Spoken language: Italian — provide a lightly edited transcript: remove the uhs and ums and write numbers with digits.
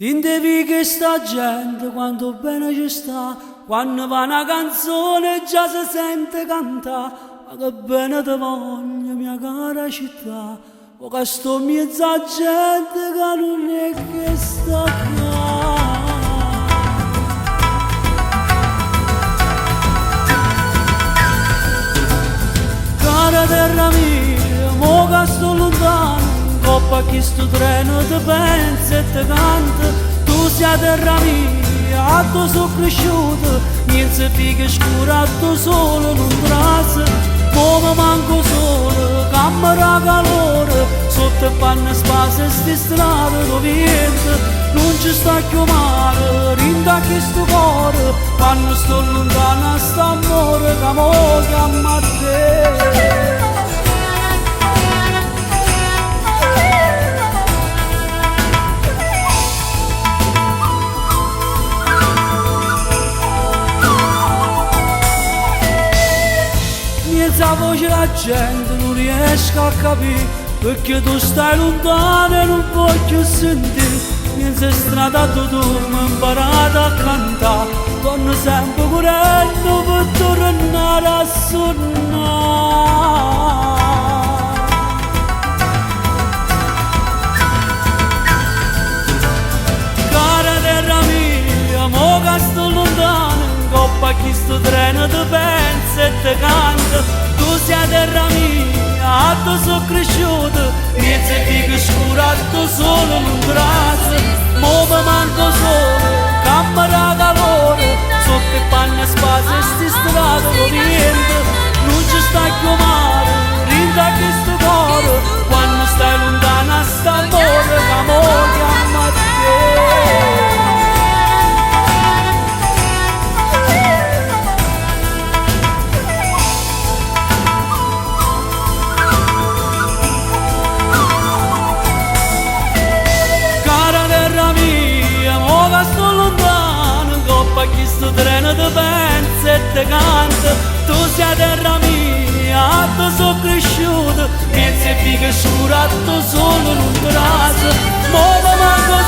Dintevi che sta gente quanto bene ci sta, quando va una canzone già si sente cantare, ma che bene te voglio mia cara città, o che sto mezza gente che non è che sta qua. Cara terra mia, mo che sto lontano, coppa chi sto treno ti pensa e ti canta. Tu sei terra mia, a tu sono cresciuto, niente figa scura, a tu solo non trasa. Come manco solo, camera calore, sotto il panno spasa e sti strade dove niente, non ci sta più male, rinda che sto cuore, quando sto lontano sta amore che mo chiama a te. Senza voce la gente non riesco a capire, perché tu stai lontano e non voglio sentire. Senza strada tu mi imparato a cantare, torno sempre correndo per tornare a suonare. Cara terra mia, mo che sto lontano, coppa chi sto treno ti pensa e ti canta. Tu sei terra mia, a tu sono cresciuto, niente figa scura, a tu solo non trasa. Mo mi manco solo, camera calore, sotto il panno spasa e sti strade dove niente, non ci sta più male, rinda che sto cuore, quando stai lontana sta amore che mo chiama a te. Sto lontano, coppa chi sto treno ti pensa e ti canta. Tu sei terra mia, a tu sono cresciuto, niente figa scura, a tu solo non trasa. Mo mi manco